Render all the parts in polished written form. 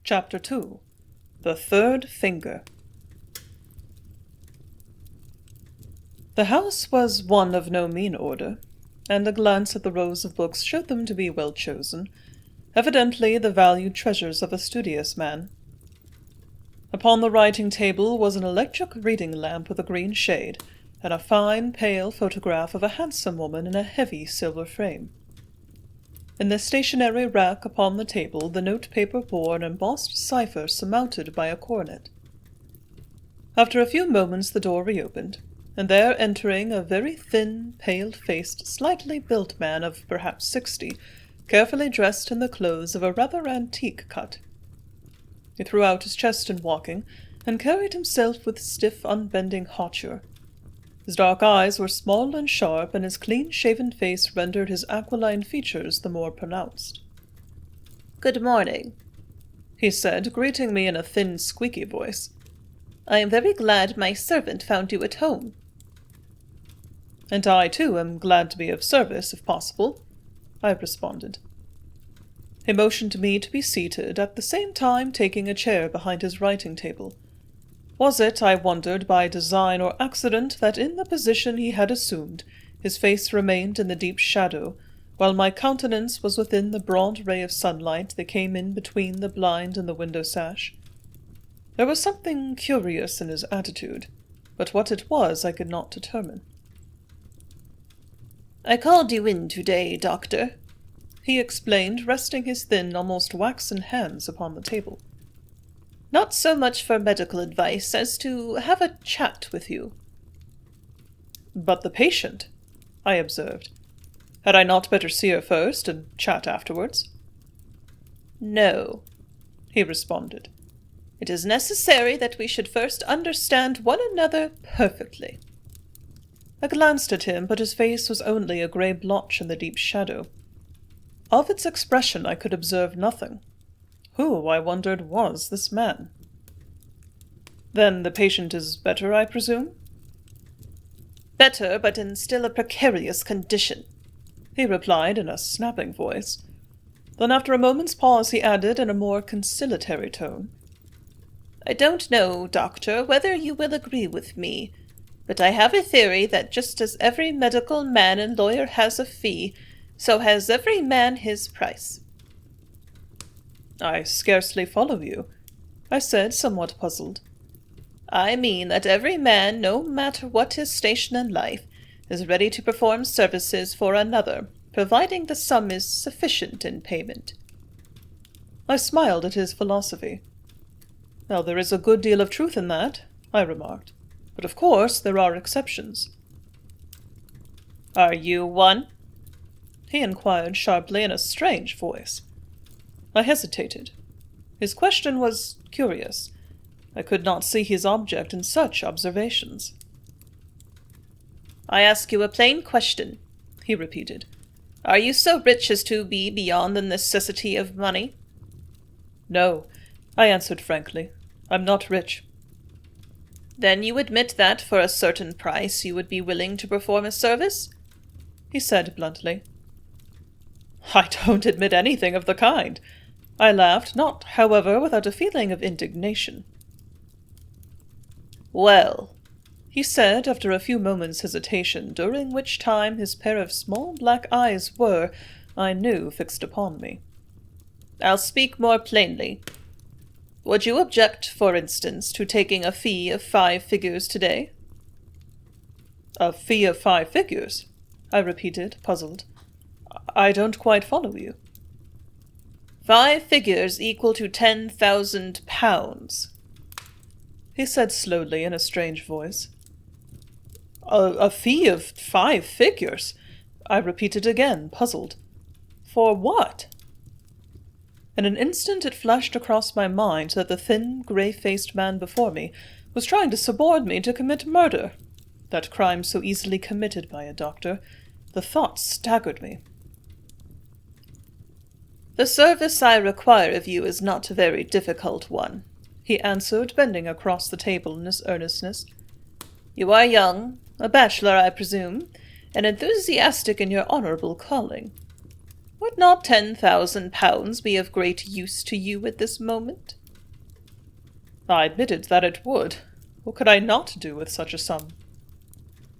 Chapter 2. The Third Finger. The house was one of no mean order, and a glance at the rows of books showed them to be well chosen, evidently the valued treasures of a studious man. Upon the writing table was an electric reading lamp with a green shade, and a fine, pale photograph of a handsome woman in a heavy silver frame. In the stationery rack upon the table, the notepaper bore an embossed cipher surmounted by a coronet. After a few moments the door reopened, and there entering a very thin, pale-faced, slightly built man of perhaps 60, carefully dressed in the clothes of a rather antique cut. He threw out his chest in walking, and carried himself with stiff, unbending hauteur. His dark eyes were small and sharp, and his clean-shaven face rendered his aquiline features the more pronounced. "Good morning," he said, greeting me in a thin, squeaky voice. "I am very glad my servant found you at home." "And I, too, am glad to be of service, if possible," I responded. He motioned me to be seated, at the same time taking a chair behind his writing table. Was it, I wondered, by design or accident, that in the position he had assumed, his face remained in the deep shadow, while my countenance was within the broad ray of sunlight that came in between the blind and the window sash? There was something curious in his attitude, but what it was I could not determine. "I called you in today, Doctor," he explained, resting his thin, almost waxen hands upon the table. "Not so much for medical advice as to have a chat with you." "But the patient," I observed. "Had I not better see her first and chat afterwards?" "No," he responded. "It is necessary that we should first understand one another perfectly." I glanced at him, but his face was only a grey blotch in the deep shadow. Of its expression I could observe nothing. Who, I wondered, was this man? "Then the patient is better, I presume?" "Better, but in still a precarious condition," he replied in a snapping voice. Then after a moment's pause he added in a more conciliatory tone, "I don't know, Doctor, whether you will agree with me, but I have a theory that just as every medical man and lawyer has a fee, so has every man his price." "I scarcely follow you," I said, somewhat puzzled. "I mean that every man, no matter what his station in life, is ready to perform services for another, providing the sum is sufficient in payment." I smiled at his philosophy. "Well, there is a good deal of truth in that," I remarked. "But of course there are exceptions." "Are you one?" he inquired sharply in a strange voice. I hesitated. His question was curious. I could not see his object in such observations. "I ask you a plain question," he repeated. "Are you so rich as to be beyond the necessity of money?" "No," I answered frankly. "I'm not rich." "Then you admit that, for a certain price, you would be willing to perform a service?" he said bluntly. "I don't admit anything of the kind," I laughed, not, however, without a feeling of indignation. "Well," he said, after a few moments' hesitation, during which time his pair of small black eyes were, I knew, fixed upon me, "I'll speak more plainly. Would you object, for instance, to taking a fee of 5 figures today?" "A fee of 5 figures?" I repeated, puzzled. "I don't quite follow you." 5 figures equal to 10,000 pounds, he said slowly in a strange voice. A fee of 5 figures? I repeated again, puzzled. For what? In an instant it flashed across my mind that the thin, grey-faced man before me was trying to suborn me to commit murder. That crime so easily committed by a doctor. The thought staggered me. "The service I require of you is not a very difficult one," he answered, bending across the table in his earnestness. "You are young, a bachelor, I presume, and enthusiastic in your honourable calling. Would not £10,000 be of great use to you at this moment? I admitted that it would. What could I not do with such a sum?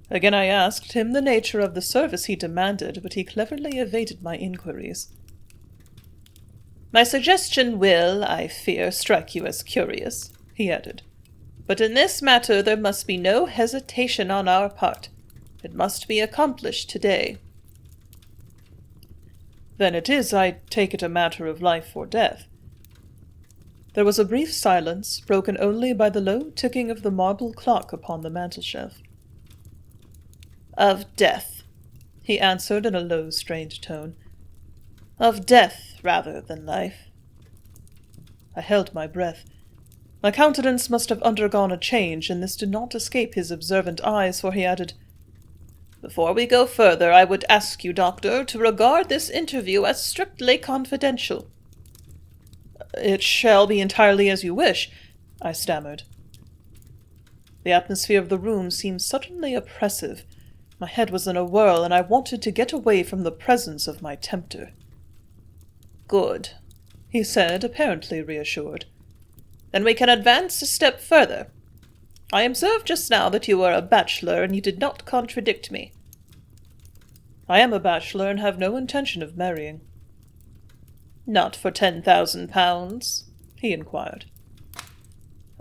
Again I asked him the nature of the service he demanded, but he cleverly evaded my inquiries. My suggestion will, I fear, strike you as curious, he added. But in this matter there must be no hesitation on our part. It must be accomplished today. Then it is, I take it, a matter of life or death. There was a brief silence, broken only by the low ticking of the marble clock upon the mantelshelf. Of death, he answered in a low, strained tone. Of death rather than life. I held my breath. My countenance must have undergone a change, and this did not escape his observant eyes, for he added, Before we go further, I would ask you, Doctor, to regard this interview as strictly confidential. It shall be entirely as you wish, I stammered. The atmosphere of the room seemed suddenly oppressive. My head was in a whirl, and I wanted to get away from the presence of my tempter. Good, he said, apparently reassured. Then we can advance a step further. I observed just now that you were a bachelor, and you did not contradict me. I am a bachelor, and have no intention of marrying. Not for £10,000? He inquired.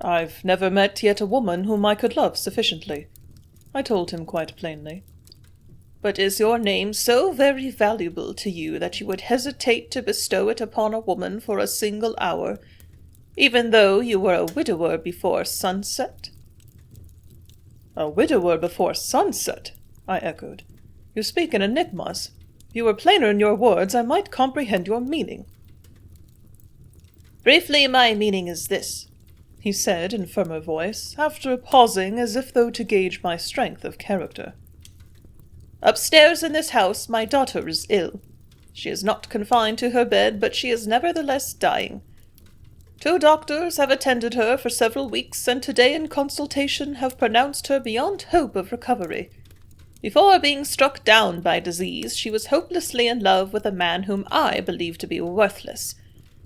I've never met yet a woman whom I could love sufficiently, I told him quite plainly. But is your name so very valuable to you that you would hesitate to bestow it upon a woman for a single hour, even though you were a widower before sunset? A widower before sunset? I echoed. You speak in enigmas. If you were plainer in your words, I might comprehend your meaning. Briefly, my meaning is this, he said in firmer voice, after pausing as if though to gauge my strength of character. Upstairs in this house my daughter is ill. She is not confined to her bed, but she is nevertheless dying. 2 doctors have attended her for several weeks, and today in consultation have pronounced her beyond hope of recovery. Before being struck down by disease, she was hopelessly in love with a man whom I believed to be worthless,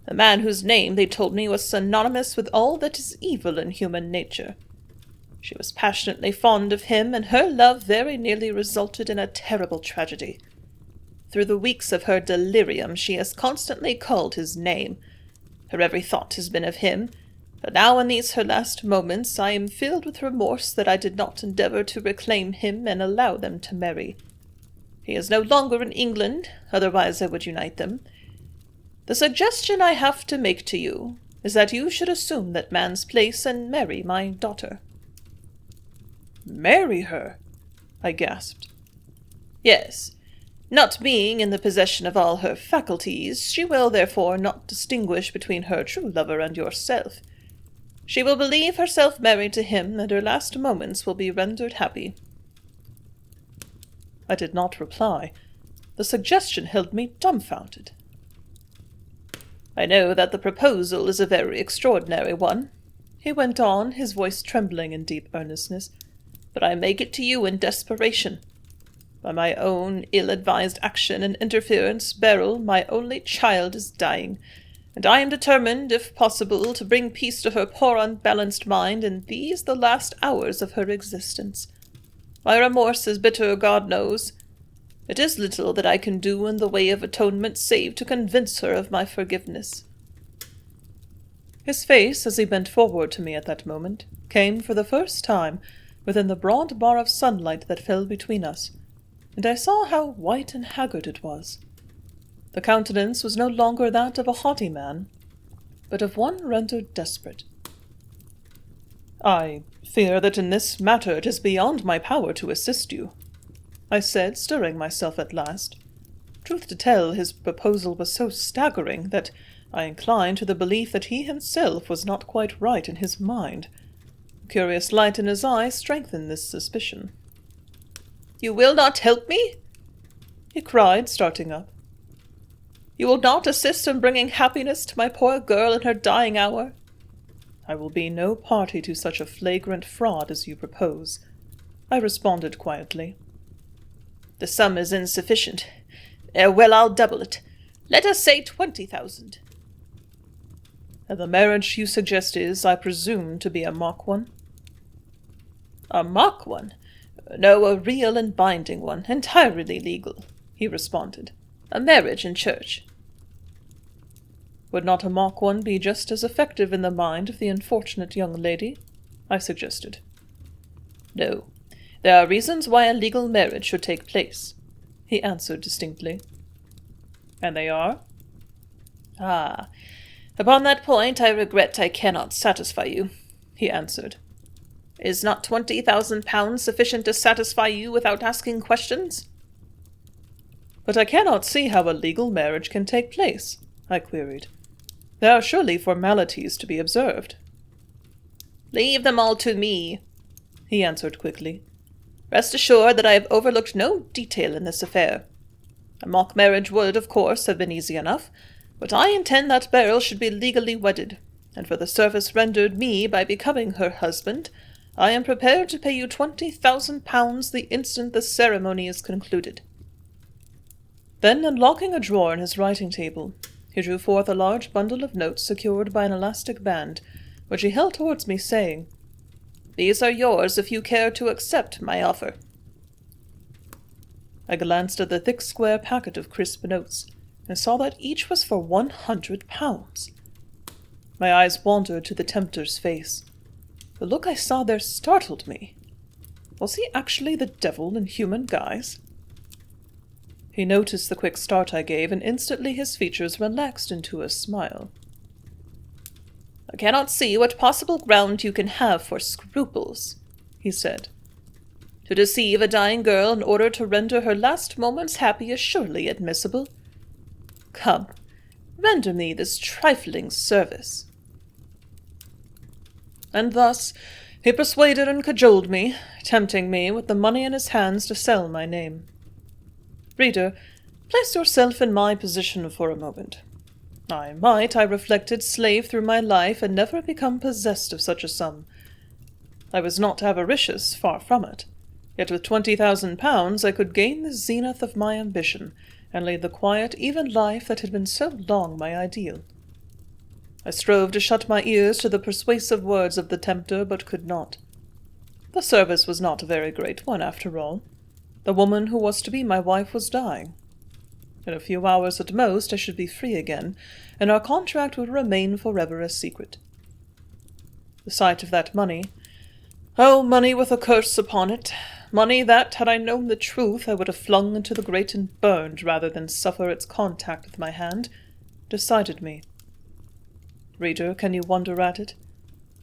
a man whose name, they told me, was synonymous with all that is evil in human nature. She was passionately fond of him, and her love very nearly resulted in a terrible tragedy. Through the weeks of her delirium she has constantly called his name. Her every thought has been of him, but now in these her last moments I am filled with remorse that I did not endeavour to reclaim him and allow them to marry. He is no longer in England, otherwise I would unite them. The suggestion I have to make to you is that you should assume that man's place and marry my daughter. Marry her? I gasped. Yes. Not being in the possession of all her faculties, she will therefore not distinguish between her true lover and yourself. She will believe herself married to him, and her last moments will be rendered happy. I did not reply. The suggestion held me dumbfounded. I know that the proposal is a very extraordinary one, he went on, his voice trembling in deep earnestness, but I make it to you in desperation. By my own ill-advised action and interference, Beryl, my only child, is dying, and I am determined, if possible, to bring peace to her poor unbalanced mind in these the last hours of her existence. My remorse is bitter, God knows. It is little that I can do in the way of atonement save to convince her of my forgiveness. His face, as he bent forward to me at that moment, came for the first time within the broad bar of sunlight that fell between us, and I saw how white and haggard it was. The countenance was no longer that of a haughty man, but of one rendered desperate. I fear that in this matter it is beyond my power to assist you, I said, stirring myself at last. Truth to tell, his proposal was so staggering that I inclined to the belief that he himself was not quite right in his mind. A curious light in his eye strengthened this suspicion. "You will not help me?" he cried, starting up. "You will not assist in bringing happiness to my poor girl in her dying hour?" "I will be no party to such a flagrant fraud as you propose," I responded quietly. "The sum is insufficient. Well, I'll double it. Let us say 20,000. And the marriage you suggest is, I presume, to be a mock one? A mock one? No, a real and binding one, entirely legal, he responded. A marriage in church. Would not a mock one be just as effective in the mind of the unfortunate young lady? I suggested. No. There are reasons why a legal marriage should take place, he answered distinctly. And they are? Ah, upon that point I regret I cannot satisfy you, he answered. Is not £20,000 sufficient to satisfy you without asking questions? But I cannot see how a legal marriage can take place, I queried. There are surely formalities to be observed. Leave them all to me, he answered quickly. Rest assured that I have overlooked no detail in this affair. A mock marriage would, of course, have been easy enough, but I intend that Beryl should be legally wedded, and for the service rendered me by becoming her husband, I am prepared to pay you £20,000 the instant the ceremony is concluded. Then, unlocking a drawer in his writing-table, he drew forth a large bundle of notes secured by an elastic band, which he held towards me, saying, These are yours if you care to accept my offer. I glanced at the thick square packet of crisp notes, and saw that each was for £100. My eyes wandered to the tempter's face. The look I saw there startled me. Was he actually the devil in human guise? He noticed the quick start I gave, and instantly his features relaxed into a smile. I cannot see what possible ground you can have for scruples, he said. To deceive a dying girl in order to render her last moments happy is surely admissible. Come, render me this trifling service. And thus he persuaded and cajoled me, tempting me with the money in his hands to sell my name. Reader, place yourself in my position for a moment. I might, I reflected, slave through my life and never become possessed of such a sum. I was not avaricious, far from it. Yet with £20,000 I could gain the zenith of my ambition, and lead the quiet, even life that had been so long my ideal. I strove to shut my ears to the persuasive words of the tempter, but could not. The service was not a very great one, after all. The woman who was to be my wife was dying. In a few hours at most I should be free again, and our contract would remain forever a secret. The sight of that money, oh, money with a curse upon it, money that, had I known the truth, I would have flung into the grate and burned rather than suffer its contact with my hand, decided me. Reader, can you wonder at it?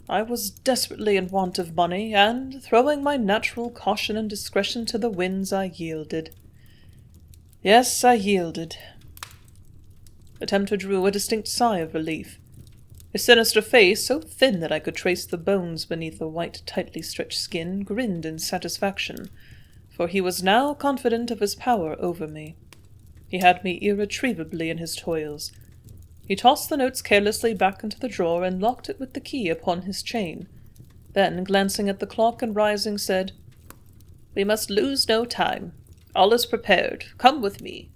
I was desperately in want of money, and, throwing my natural caution and discretion to the winds, I yielded. Yes, I yielded. The tempter drew a distinct sigh of relief. His sinister face, so thin that I could trace the bones beneath the white, tightly stretched skin, grinned in satisfaction, for he was now confident of his power over me. He had me irretrievably in his toils. He tossed the notes carelessly back into the drawer and locked it with the key upon his chain. Then, glancing at the clock and rising, said, We must lose no time. All is prepared. Come with me.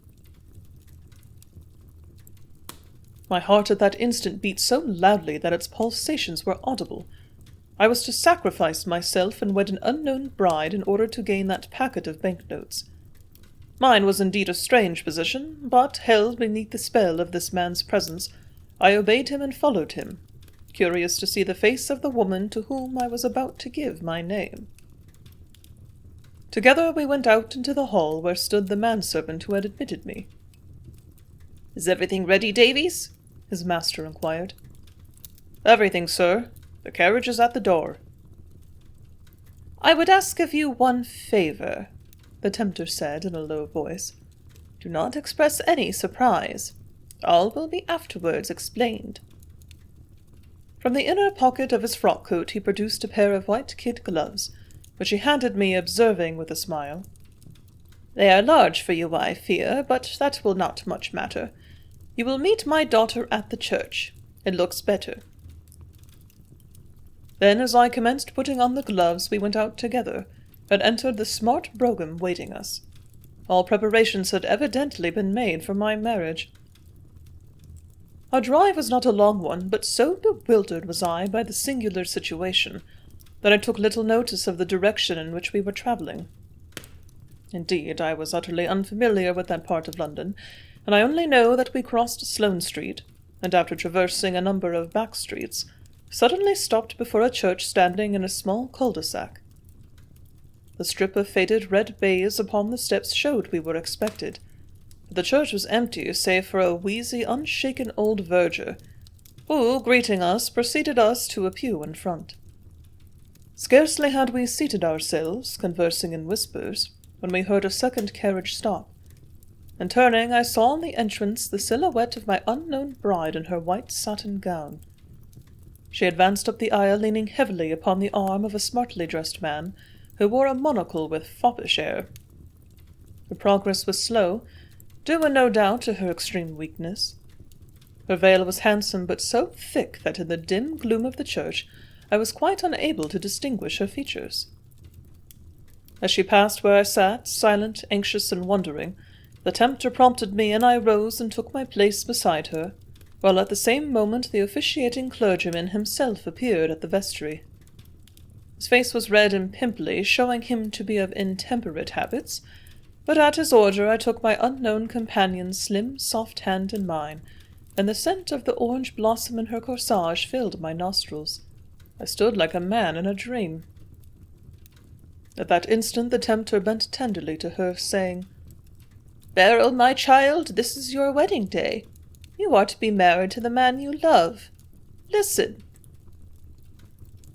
My heart at that instant beat so loudly that its pulsations were audible. I was to sacrifice myself and wed an unknown bride in order to gain that packet of banknotes. Mine was indeed a strange position, but, held beneath the spell of this man's presence, I obeyed him and followed him, curious to see the face of the woman to whom I was about to give my name. Together we went out into the hall where stood the manservant who had admitted me. "Is everything ready, Davies?" his master inquired. "Everything, sir. The carriage is at the door." "I would ask of you one favor," the tempter said in a low voice. "Do not express any surprise. All will be afterwards explained." From the inner pocket of his frock-coat he produced a pair of white kid gloves, which he handed me, observing with a smile, "They are large for you, I fear, but that will not much matter. You will meet my daughter at the church. It looks better." Then, as I commenced putting on the gloves, we went out together, and entered the smart brougham waiting us. All preparations had evidently been made for my marriage. Our drive was not a long one, but so bewildered was I by the singular situation that I took little notice of the direction in which we were travelling. Indeed, I was utterly unfamiliar with that part of London, and I only know that we crossed Sloane Street, and after traversing a number of back streets, suddenly stopped before a church standing in a small cul-de-sac. The strip of faded red baize upon the steps showed we were expected, but the church was empty save for a wheezy, unshaken old verger, who, greeting us, preceded us to a pew in front. Scarcely had we seated ourselves, conversing in whispers, when we heard a second carriage stop, and turning I saw in the entrance the silhouette of my unknown bride in her white satin gown. She advanced up the aisle leaning heavily upon the arm of a smartly dressed man, who wore a monocle with foppish air. Her progress was slow, due no doubt to her extreme weakness. Her veil was handsome, but so thick that in the dim gloom of the church I was quite unable to distinguish her features. As she passed where I sat, silent, anxious, and wondering, the tempter prompted me, and I rose and took my place beside her, while at the same moment the officiating clergyman himself appeared at the vestry. His face was red and pimply, showing him to be of intemperate habits, but at his order I took my unknown companion's slim, soft hand in mine, and the scent of the orange blossom in her corsage filled my nostrils. I stood like a man in a dream. At that instant the tempter bent tenderly to her, saying, "Beryl, my child, this is your wedding day. You are to be married to the man you love. Listen."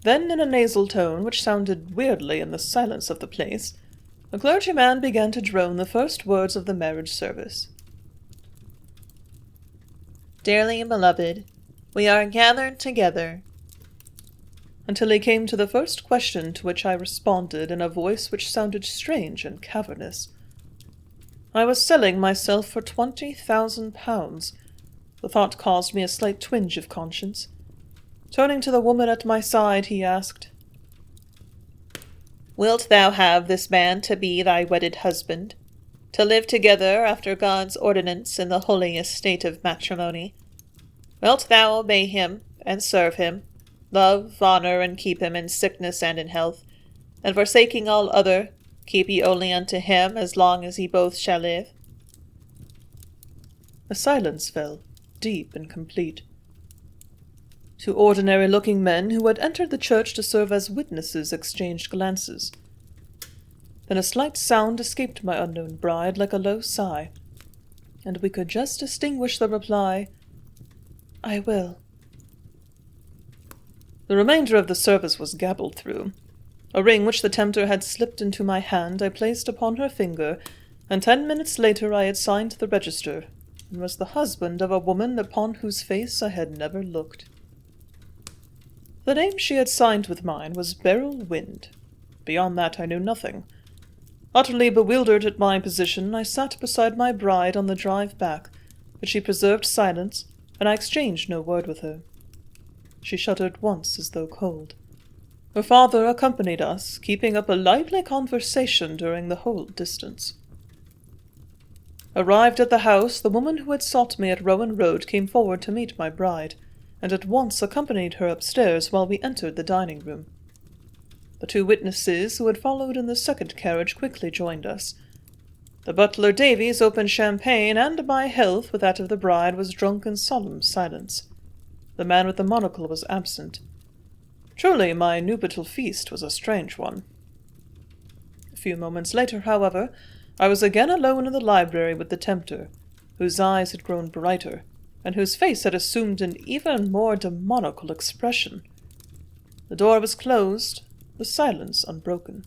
Then, in a nasal tone which sounded weirdly in the silence of the place, the clergyman began to drone the first words of the marriage service. "Dearly beloved, we are gathered together," until he came to the first question, to which I responded in a voice which sounded strange and cavernous. I was selling myself for £20,000. The thought caused me a slight twinge of conscience. Turning to the woman at my side, he asked, "Wilt thou have this man to be thy wedded husband, to live together after God's ordinance in the holy estate of matrimony? Wilt thou obey him and serve him, love, honour, and keep him in sickness and in health, and forsaking all other, keep ye only unto him as long as ye both shall live?" A silence fell, deep and complete. Two ordinary-looking men who had entered the church to serve as witnesses exchanged glances. Then a slight sound escaped my unknown bride like a low sigh, and we could just distinguish the reply, "I will." The remainder of the service was gabbled through. A ring which the tempter had slipped into my hand I placed upon her finger, and 10 minutes later I had signed the register, and was the husband of a woman upon whose face I had never looked. The name she had signed with mine was Beryl Wynd. Beyond that I knew nothing. Utterly bewildered at my position, I sat beside my bride on the drive back, but she preserved silence, and I exchanged no word with her. She shuddered once as though cold. Her father accompanied us, keeping up a lively conversation during the whole distance. Arrived at the house, the woman who had sought me at Rowan Road came forward to meet my bride, and at once accompanied her upstairs while we entered the dining-room. The two witnesses who had followed in the second carriage quickly joined us. The butler Davies opened champagne, and my health with that of the bride was drunk in solemn silence. The man with the monocle was absent. Truly, my nuptial feast was a strange one. A few moments later, however, I was again alone in the library with the tempter, whose eyes had grown brighter, and whose face had assumed an even more demoniacal expression. The door was closed, the silence unbroken.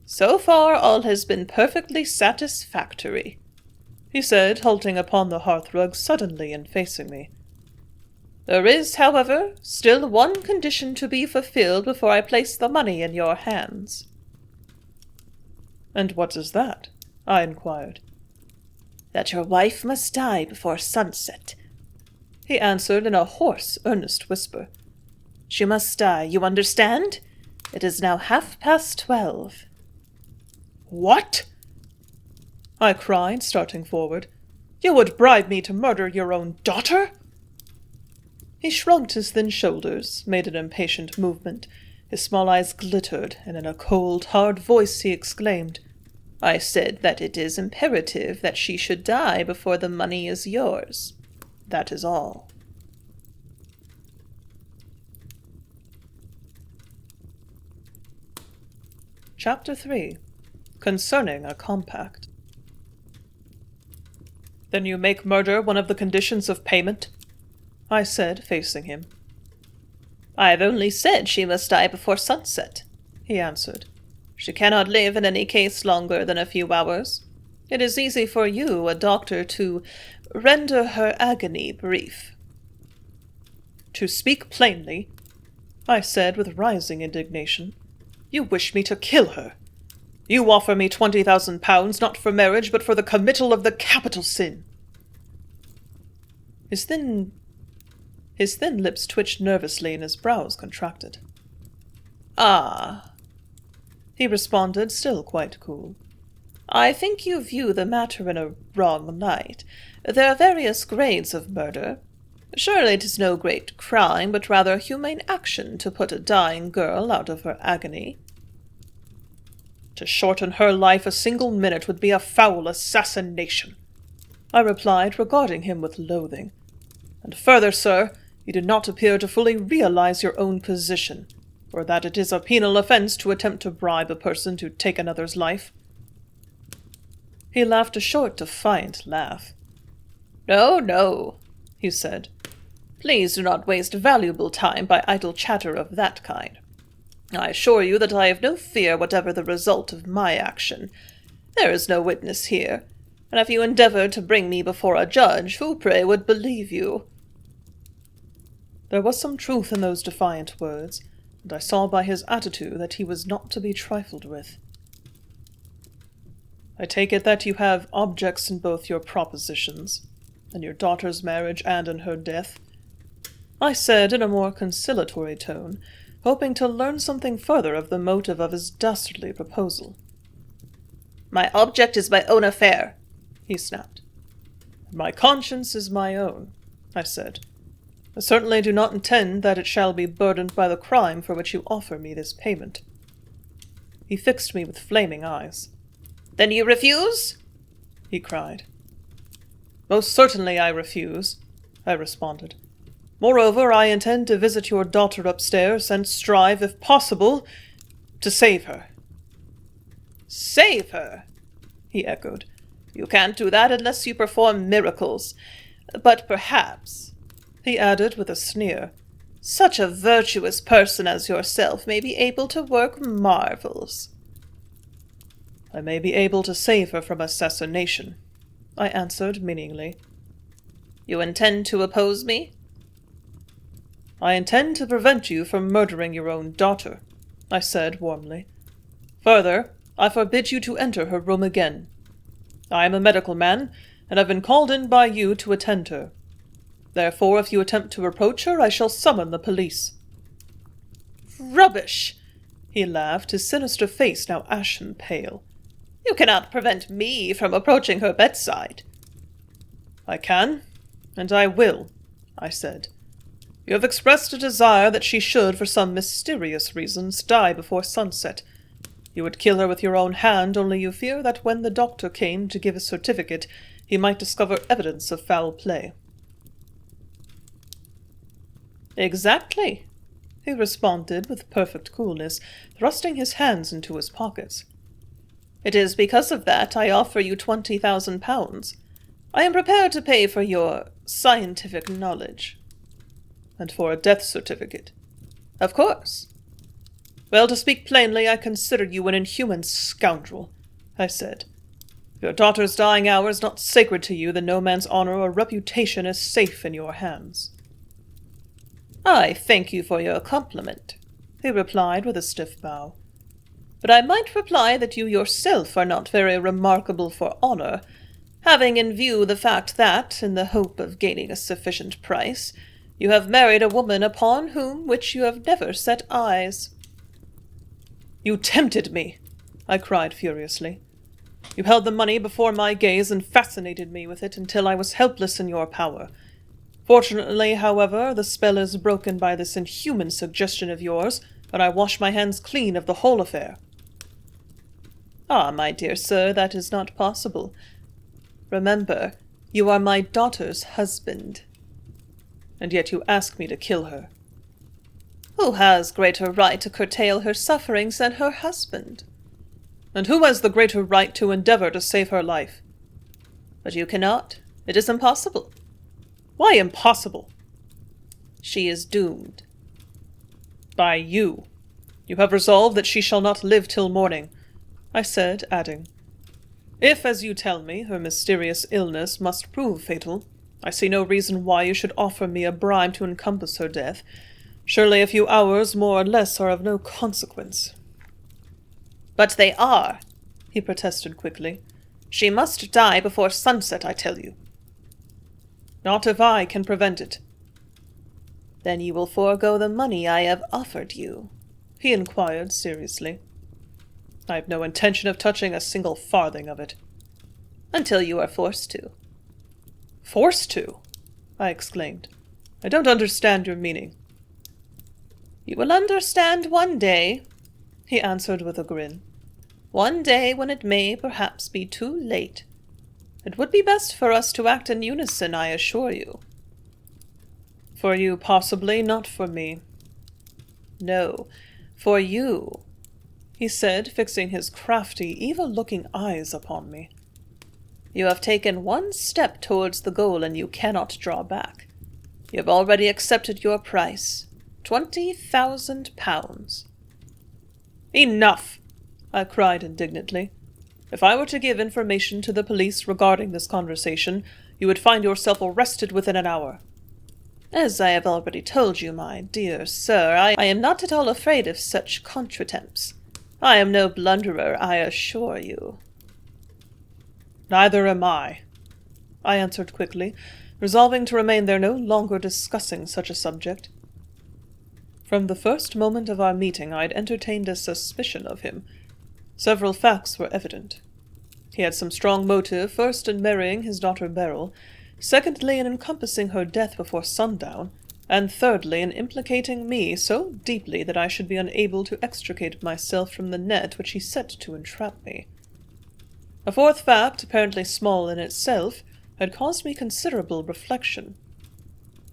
"So far all has been perfectly satisfactory," he said, halting upon the hearthrug suddenly and facing me. "There is, however, still one condition to be fulfilled before I place the money in your hands." "And what is that?" I inquired. "That your wife must die before sunset," he answered in a hoarse, earnest whisper. "She must die, you understand? It is now 12:30. "What?" I cried, starting forward. You would bribe me to murder your own daughter?" He shrugged his thin shoulders, made an impatient movement. His small eyes glittered, and in a cold, hard voice he exclaimed, "I said that it is imperative that she should die before the money is yours. That is all." Chapter 3. Concerning a Compact. "Then you make murder one of the conditions of payment?" I said, facing him. "I've only said she must die before sunset," he answered. "She cannot live in any case longer than a few hours. It is easy for you, a doctor, to render her agony brief." "To speak plainly," I said with rising indignation, "you wish me to kill her. You offer me £20,000 not for marriage, but for the committal of the capital sin." His thin lips twitched nervously and his brows contracted. "Ah," he responded, still quite cool. "I think you view the matter in a wrong light. There are various grades of murder. Surely it is no great crime, but rather humane action to put a dying girl out of her agony." "To shorten her life a single minute would be a foul assassination," I replied, regarding him with loathing. "And further, sir, you do not appear to fully realize your own position, or that it is a penal offense to attempt to bribe a person to take another's life." He laughed a short, defiant laugh. "No, no," he said. "Please do not waste valuable time by idle chatter of that kind. I assure you that I have no fear whatever the result of my action. There is no witness here, and if you endeavored to bring me before a judge, who, pray, would believe you?" There was some truth in those defiant words, and I saw by his attitude that he was not to be trifled with. "I take it that you have objects in both your propositions, in your daughter's marriage and in her death," I said in a more conciliatory tone, hoping to learn something further of the motive of his dastardly proposal. "My object is my own affair," he snapped. "My conscience is my own," I said. "I certainly do not intend that it shall be burdened by the crime for which you offer me this payment." He fixed me with flaming eyes. "Then you refuse?" he cried. "Most certainly I refuse," I responded. "Moreover, I intend to visit your daughter upstairs and strive, if possible, to save her." "Save her?" he echoed. "You can't do that unless you perform miracles. But perhaps," he added with a sneer, "such a virtuous person as yourself may be able to work marvels." "I may be able to save her from assassination," I answered meaningly. "You intend to oppose me?" "I intend to prevent you from murdering your own daughter," I said warmly. "Further, I forbid you to enter her room again. I am a medical man, and have been called in by you to attend her. Therefore, if you attempt to approach her, I shall summon the police." "Rubbish!" he laughed, his sinister face now ashen pale. "You cannot prevent me from approaching her bedside." "I can, and I will," I said. "You have expressed a desire that she should, for some mysterious reasons, die before sunset. You would kill her with your own hand, only you fear that when the doctor came to give his certificate, he might discover evidence of foul play." "Exactly," he responded with perfect coolness, thrusting his hands into his pockets. "It is because of that I offer you £20,000. I am prepared to pay for your scientific knowledge." "And for a death certificate?" "Of course." "Well, to speak plainly, I consider you an inhuman scoundrel," I said. "If your daughter's dying hour is not sacred to you, then no man's honor or reputation is safe in your hands." "I thank you for your compliment," he replied with a stiff bow. "But I might reply that you yourself are not very remarkable for honor, having in view the fact that, in the hope of gaining a sufficient price, you have married a woman upon which you have never set eyes." "You tempted me!" I cried furiously. You held the money before my gaze and fascinated me with it until I was helpless in your power. Fortunately, however, the spell is broken by this inhuman suggestion of yours, and I wash my hands clean of the whole affair." "Ah, my dear sir, that is not possible. Remember, you are my daughter's husband." "And yet you ask me to kill her." "Who has greater right to curtail her sufferings than her husband?" "And who has the greater right to endeavor to save her life?" "But you cannot. It is impossible." "Why impossible?" "She is doomed." "By you. You have resolved that she shall not live till morning," I said, adding, "If, as you tell me, her mysterious illness must prove fatal, I see no reason why you should offer me a bribe to encompass her death. Surely a few hours more or less are of no consequence." "But they are," he protested quickly. "She must die before sunset, I tell you." "Not if I can prevent it." "Then you will forego the money I have offered you?" he inquired seriously. "I have no intention of touching a single farthing of it." "Until you are forced to." "Forced to?" I exclaimed. "I don't understand your meaning." "You will understand one day," he answered with a grin. "One day when it may perhaps be too late. It would be best for us to act in unison, I assure you." "For you, possibly, not for me." "No, for you," he said, fixing his crafty, evil-looking eyes upon me. "You have taken one step towards the goal, and you cannot draw back. You have already accepted your price, £20,000. "Enough!" I cried indignantly. "If I were to give information to the police regarding this conversation, you would find yourself arrested within an hour." "As I have already told you, my dear sir, I am not at all afraid of such contretemps. I am no blunderer, I assure you." "Neither am I," I answered quickly, resolving to remain there no longer discussing such a subject. From the first moment of our meeting I had entertained a suspicion of him. Several facts were evident. He had some strong motive, first in marrying his daughter Beryl, secondly in encompassing her death before sundown, and thirdly in implicating me so deeply that I should be unable to extricate myself from the net which he set to entrap me. A fourth fact, apparently small in itself, had caused me considerable reflection.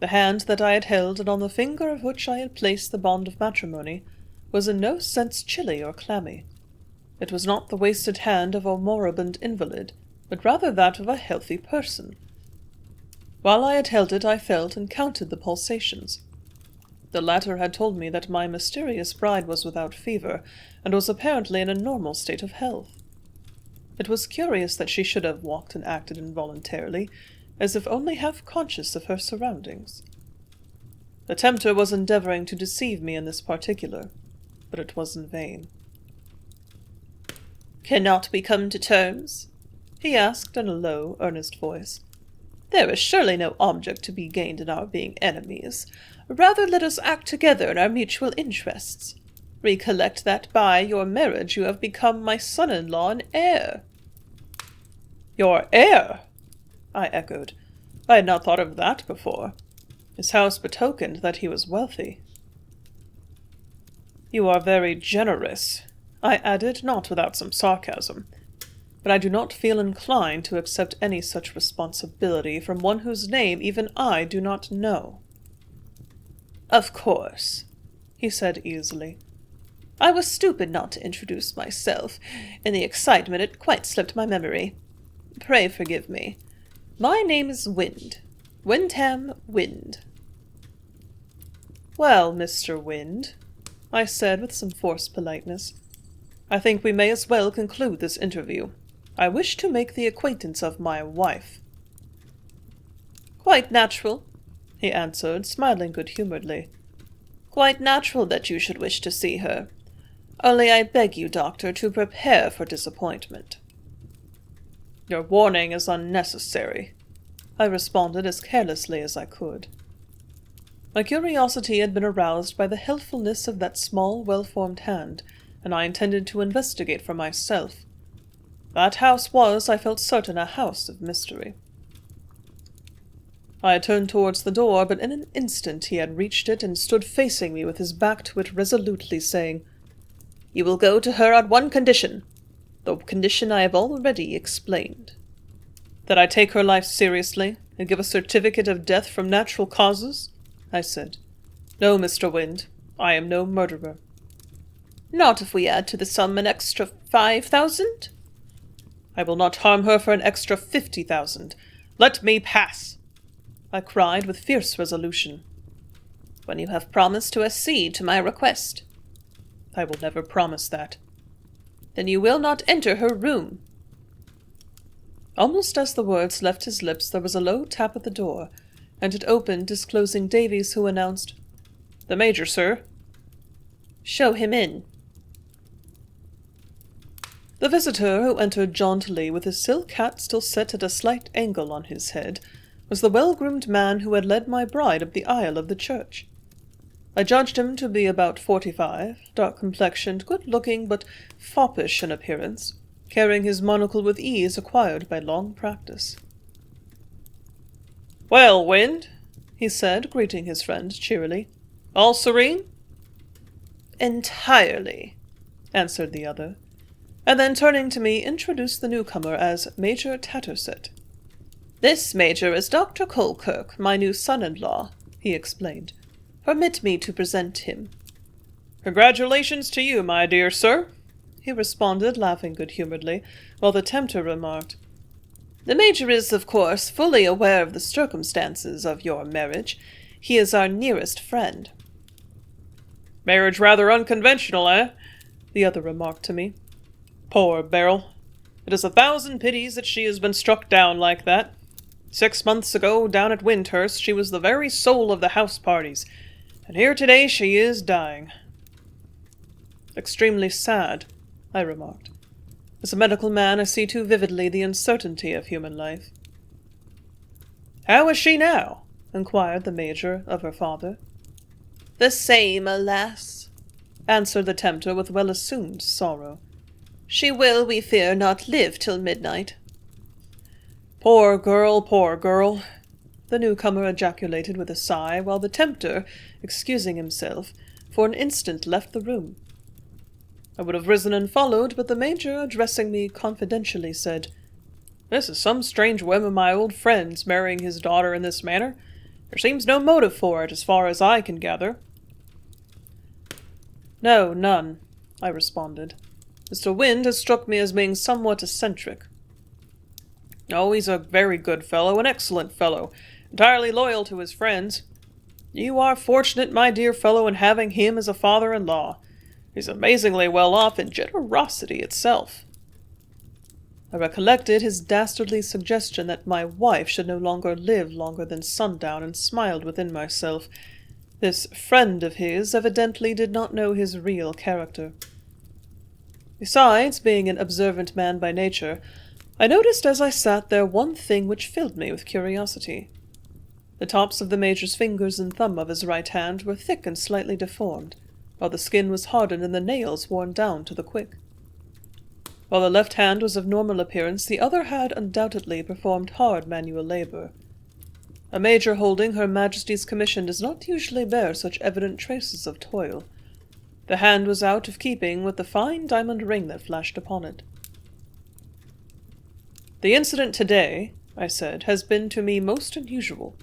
The hand that I had held, and on the finger of which I had placed the bond of matrimony, was in no sense chilly or clammy. It was not the wasted hand of a moribund invalid, but rather that of a healthy person. While I had held it, I felt and counted the pulsations. The latter had told me that my mysterious bride was without fever, and was apparently in a normal state of health. It was curious that she should have walked and acted involuntarily, as if only half conscious of her surroundings. The tempter was endeavoring to deceive me in this particular, but it was in vain. "Cannot we come to terms?" he asked in a low, earnest voice. "There is surely no object to be gained in our being enemies. Rather let us act together in our mutual interests. Recollect that by your marriage you have become my son-in-law and heir." "Your heir?" I echoed. I had not thought of that before. His house betokened that he was wealthy. "You are very generous," I added, not without some sarcasm, "but I do not feel inclined to accept any such responsibility from one whose name even I do not know." "Of course," he said easily. "I was stupid not to introduce myself. In the excitement it quite slipped my memory. Pray forgive me. My name is Wind. Windham Wind." "Well, Mr. Wind," I said with some forced politeness, "I think we may as well conclude this interview. I wish to make the acquaintance of my wife." "Quite natural," he answered, smiling good-humouredly. "Quite natural that you should wish to see her. Only I beg you, doctor, to prepare for disappointment." "Your warning is unnecessary," I responded as carelessly as I could. My curiosity had been aroused by the healthfulness of that small, well-formed hand, and I intended to investigate for myself. That house was, I felt certain, a house of mystery. I turned towards the door, but in an instant he had reached it and stood facing me with his back to it, resolutely saying, "You will go to her on one condition, the condition I have already explained." "That I take her life seriously, and give a certificate of death from natural causes?" I said. "No, Mr. Wind, I am no murderer." "Not if we add to the sum an extra 5,000? "I will not harm her for an extra 50,000. Let me pass!" I cried with fierce resolution. "When you have promised to accede to my request." "I will never promise that." "Then you will not enter her room." Almost as the words left his lips, there was a low tap at the door, and it opened, disclosing Davies, who announced, "The Major, sir." "Show him in." The visitor, who entered jauntily with his silk hat still set at a slight angle on his head, was the well-groomed man who had led my bride up the aisle of the church. I judged him to be about 45, dark-complexioned, good-looking, but foppish in appearance, carrying his monocle with ease acquired by long practice. "Well, Wind," he said, greeting his friend cheerily. "All serene?" "Entirely," answered the other, and then turning to me, introduced the newcomer as Major Tatterset. "This, Major, is Dr. Colkirk, my new son-in-law," he explained. "Permit me to present him." "Congratulations to you, my dear sir," he responded, laughing good-humouredly, while the tempter remarked, "The Major is, of course, fully aware of the circumstances of your marriage. He is our nearest friend." "Marriage rather unconventional, eh?" the other remarked to me. "Poor Beryl. It is 1,000 pities that she has been struck down like that. 6 months ago, down at Wyndhurst, she was the very soul of the house parties, and here today she is dying." "Extremely sad," I remarked. "As a medical man, I see too vividly the uncertainty of human life." "How is she now?" inquired the Major of her father. "The same, alas," answered the tempter with well-assumed sorrow. "She will, we fear, not live till midnight." Poor girl," the newcomer ejaculated with a sigh, while the tempter, excusing himself, for an instant left the room. I would have risen and followed, but the Major, addressing me confidentially, said, "This is some strange whim of my old friend's, marrying his daughter in this manner. There seems no motive for it, as far as I can gather." "No, none," I responded. "Mr. Wind has struck me as being somewhat eccentric." "Oh, he's a very good fellow, an excellent fellow, entirely loyal to his friends. You are fortunate, my dear fellow, in having him as a father-in-law. He's amazingly well off in generosity itself." I recollected his dastardly suggestion that my wife should no longer live longer than sundown, and smiled within myself. This friend of his evidently did not know his real character. Besides, being an observant man by nature, I noticed as I sat there one thing which filled me with curiosity. The tops of the Major's fingers and thumb of his right hand were thick and slightly deformed, while the skin was hardened and the nails worn down to the quick. While the left hand was of normal appearance, the other had undoubtedly performed hard manual labor. A major holding Her Majesty's commission does not usually bear such evident traces of toil. The hand was out of keeping with the fine diamond ring that flashed upon it. "The incident today," I said, "has been to me most unusual.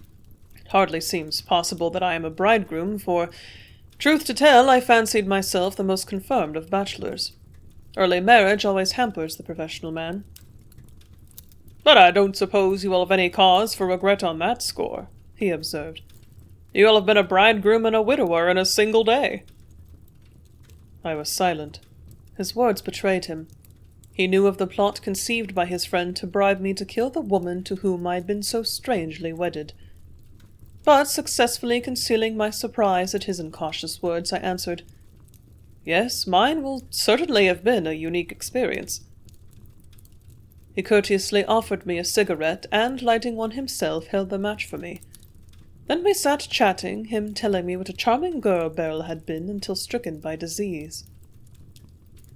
It hardly seems possible that I am a bridegroom, for, truth to tell, I fancied myself the most confirmed of bachelors. Early marriage always hampers the professional man." "But I don't suppose you will have any cause for regret on that score," he observed. "You will have been a bridegroom and a widower in a single day." I was silent. His words betrayed him. He knew of the plot conceived by his friend to bribe me to kill the woman to whom I had been so strangely wedded. But, successfully concealing my surprise at his incautious words, I answered, "Yes, mine will certainly have been a unique experience." He courteously offered me a cigarette, and, lighting one himself, held the match for me. Then we sat chatting, him telling me what a charming girl Beryl had been until stricken by disease.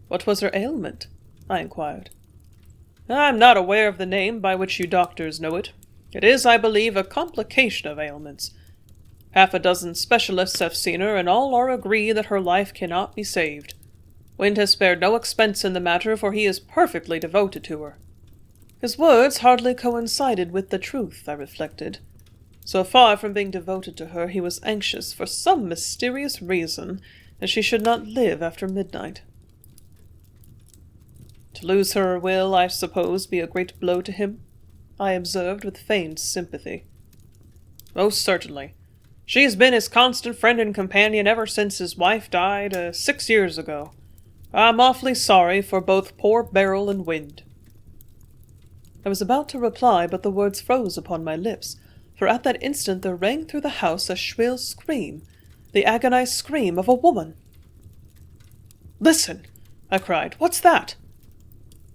"What was her ailment?" I inquired. I'm not aware of the name by which you doctors know it. It is, I believe, a complication of ailments. Half a dozen specialists have seen her, and all are agreed that her life cannot be saved. Wind has spared no expense in the matter, for he is perfectly devoted to her. His words hardly coincided with the truth, I reflected. So far from being devoted to her, he was anxious, for some mysterious reason, that she should not live after midnight. To lose her will, I suppose, be a great blow to him? I observed with feigned sympathy. Most certainly. She has been his constant friend and companion ever since his wife died 6 years ago. I'm awfully sorry for both poor Beryl and Wind. I was about to reply, but the words froze upon my lips, for at that instant there rang through the house a shrill scream, the agonized scream of a woman. "Listen!" I cried. "What's that?"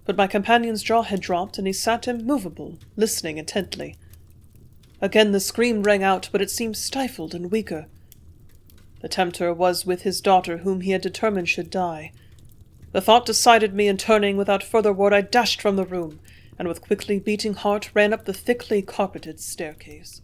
But my companion's jaw had dropped, and he sat immovable, listening intently. Again the scream rang out, but it seemed stifled and weaker. The tempter was with his daughter, whom he had determined should die. The thought decided me, and turning without further word, I dashed from the room, and with quickly beating heart ran up the thickly carpeted staircase.